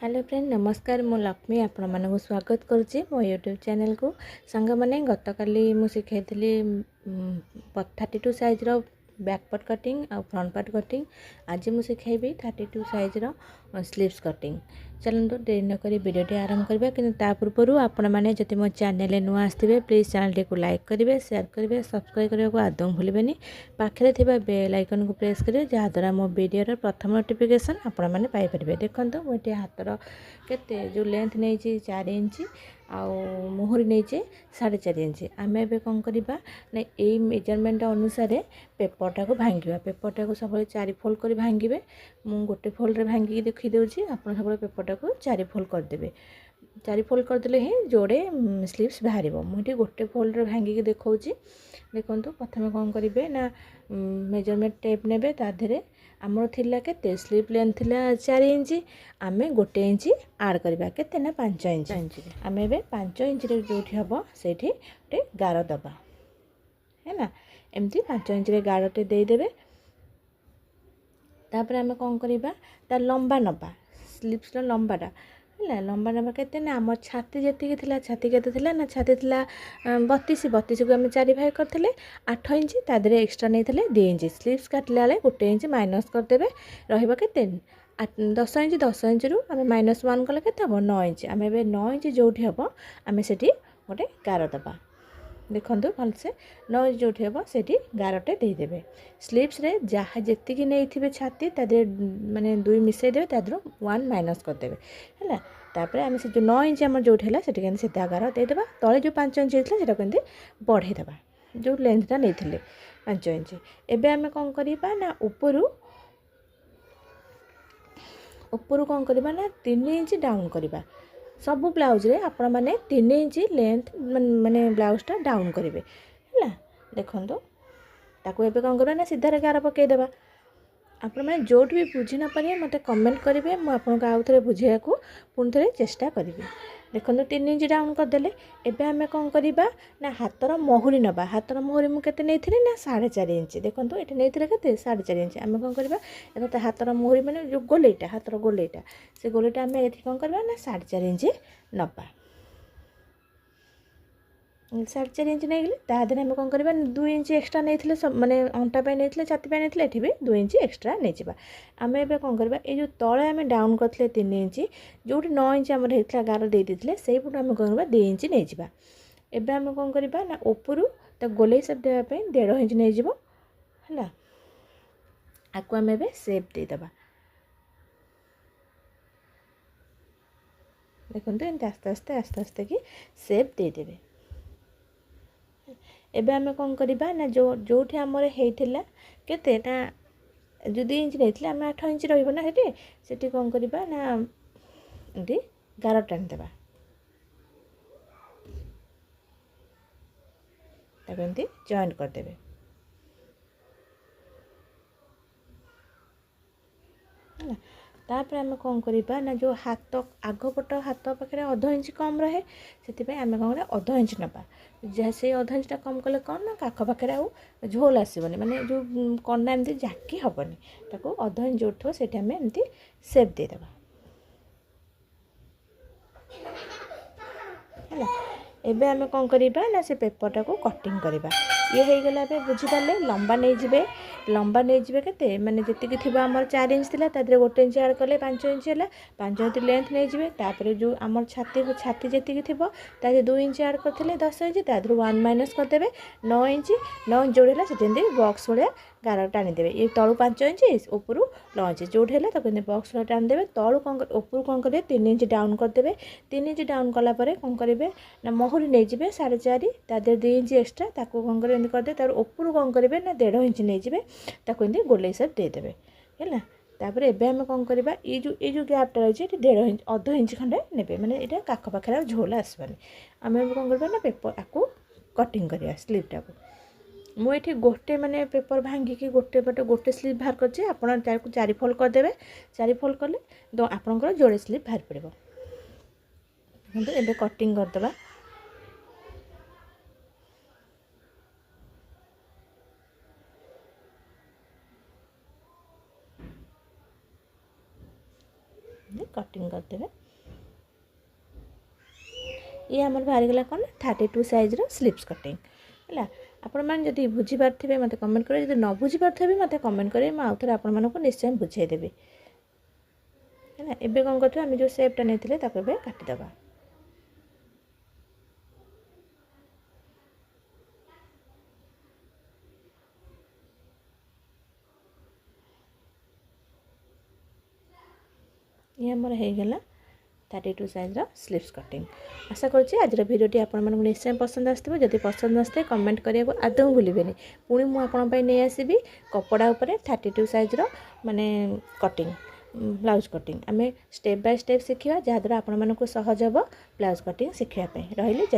Hello friend नमस्कार मु लक्ष्मी आपण मानक स्वागत करुच्ची मो यूट्यूब चैनल को सांग मैंने गतकाली मु शिखाई 32 साइज रो बैक पार्ट कटिंग और फ्रंट पार्ट कटिंग। आज मु शिखाइबी 32 साइज रो स्लीव्स कटिंग। चलते देरी नक भिडियो आरंभ करबा कि पूर्व आपण मैंने जब मो चैनल नुआ आसवे प्लीज चैनल को लाइक करेंगे शेयर करेंगे सब्सक्राइब करने को आदौ भूलें। पाखे थी बेल आइकन को प्रेस करेंगे जहाँद्वारा मो वीडियो प्रथम नोटिफिकेशन आपण मैंने पाइपर। देखो मुझे हाथर के जो लेंथ नहीं 4 इंच आउ मुहरी नहीं 4.5 इंच। आम ए कौन करवा ना यही मेजरमेंट अनुसार पेपरटा को भांगा पेपरटा को सब 4 फोल्ड कर भांगे। मु गोटे फोल्ड रे भांगिक देखी दूसरी आप सब पेपरटा को 4 फोल्ड करदे 4 फोल्ड करदे ही जोड़े स्लीव्स बाहर। मुझे गोटे फोल्ड रे भांगिक देखा देखो प्रथम कौन करेंगे ना मेजरमेंट टेप ने ताधे आमर थिला के स्लीव लेंथ थिला 4 इंच आम गोटे इंच आड करवा के ना 5 इंच आम ए 5 इंच जो हम से गोटे गार दबा है ना एमती 5 इंच गारटे देदेवे। तापर आम कौन करवा तार लंबा नबा स्लीव्स लंबाटा है लंबा नबा के ना आम छाती जी थी छाती के ना छाती थी 32 को आम 4 भाग करते 8 इंच तादे एक्सट्रा नहीं 2 इंच स्लीव्स काटला बेले 1 इंच माइनस करदे रहा के 10 इंच रु आम -1 कले के 9 इंच आम ए 9 इंच जो हम आम से गोटे गार दबा। देखो भलसे 9 इंच जो हम से गारटे देदेवे। स्लीव्स रे जहाँ जी नहीं छाती तादे माने 2 मिसईदे तादर 1 माइनस करदे है। तापर आम से जो 9 इंच आम जो है से सीधा गार देदेबा तले जो 5 इंच होता है बढ़ेदेबा जो लेंथटा नहीं 5 इंच। एबे आम कौन करवा ना ऊपर कौन करवा ना 3 इंच डाउन करवा सबू ब्लाउज रे आपण माने 3 इंच लेंथ माने ब्लाउजटा डाउन करेंगे है। देखो ताको एबे कौन करवा ना सीधा गार पकईदेवा। आपण मैंने जो भी बुझी न पारे मत कमेंट करेंगे मुझे आउ थे बुझे को पुणी थे चेष्टा करी। देखो 3 इंच डाउन करदे एबे आम कौन करवा ना हाथर मुहुरी नबा हाथर मुहुरी मुझे नहीं ना 4.5 इंच। देखो ये नहीं के 4.5 इंच आम कौन करवा हाथर मुहुरी मैंने जो गोलेटा हाथर गोलेटा से गोलेटा आम ये कौन करवा ना 4.5 इंच नबा 4.5 इंच नहीं गले तादे आम कौन करवा 2 इंच एक्सट्रा नहीं सब माने अंटा नहीं छाती नहीं ये भी 2 इंच एक्सट्रा नहीं आम ए कौन करवा ये जो तले आम डाउन करते 3 इंच जो 9 इंच आम होता गार दे देते से पटू आम कौन करवा 2 इंच नहीं जावा। एबे आम कौन करवा ना ऊपर गोले सेप देवाई 1.5 इंच नहीं जीवो है। आपको आम ए सेप देदेबा। देखो एमती आस्ते आस्ते आस्ते आस्ते कि सेप देदेवे। एबे आम कौन करवा ना जो जो आमर होता के जो 2 इंच नहीं आम 8 इंच रहा से कौन करवा ना एमती गार टाणीदेवा एमती जॉइंट करदे। तापर आम कौन करवा ना जो हाथ आगपट हाथ पाखे 1/2 इंच कम रहे से आम कौन कर 1/2 इंच नवा जहाँ से 1/2 इंचटा कम कले कौन ना काख पाखे आउ झोल आसबनी माने जो कना एमती जाकी हेनी ताको 1/2 इंच उठो से एमती सेप देदेबा है। एबे आम कौन करवा ना से पेपरटा को कटिंग करवा ये हो गला बुझीपारे लंबा नहीं जीवे लंबा नहीं जीवे के माने जी थी आम 4 इंच थी तादे 1 इंच आड कले 5 इंच है 5 इंच लेंथ नहीं जीवे। तापर जो आम छाती छाती जी थी तादे 2 इंच आड करते 10 इंच तादर 1 माइनस करदे 9 इंच जोड़े से बॉक्स भाया गार टाणीदेवे ये तलू 5 इंच ऊपर 9 इंच जो है बॉक्स भाया टाणीदेवे तलू कौन ऊपर कौन करेंगे 3 इंच डाउन करदे 3 इंच डाउन कलापर कौन करेंगे ना मुहुरी नहीं जीवे 4.5 तादे 2 इंच एक्सट्रा ताको कौन करेंगे करदे तार ऊपर कौन करेंगे ना 1.5 इंच नहीं जीवे ताको एमती गोले सेप देदेवे है। तापर एबे आम कौन करवा ये जो गैपटा रही है 1.5 इंच 1/2 इंच खंडे ने मैंने यहाँ काख पाखे झोल आसबानी आम कौन करवा ना पेपर आपको कटिंग करवा स्लीवटा को मुझे गोटे माने पेपर भांगिकी गोटे पटे गोटे स्लीव बाहर कर आप 4 फोल्ड करदे 4 फोल्ड कले तो आपंकर जोड़े स्लीव बाहर पड़ो। एबे कटिंग करदे कटिंग कटिंग करदेवे। ये आमर बाहरीगला कौन 32 साइज स्लीव्स कटिंग है। आपण मैंने जब बुझीपारे मत कमेंट करें, जब न बुझीपारे मत कमेंट करें, मुझे आउ थे आपको निश्चय बुझेदेवी है। एबे कौन करते आम जो सेपटा नहीं काटिदेवा। ये आमर होगला 32 साइज स्लीव्स कटिंग। आशा करुँच आज भिडियोटी आपको निश्चय पसंद आसो। जदि पसंद आसते कमेंट करने को आदौ भूलें। पुणी मुझे नहीं आसबि कपड़ा उपर 32 साइज माने कटिंग ब्लाउज कटिंग आम स्टेप बाय स्टेप शिखा, जहाँद्वारा आपण सहज हम ब्लाउज कटिंग शिखापी रही।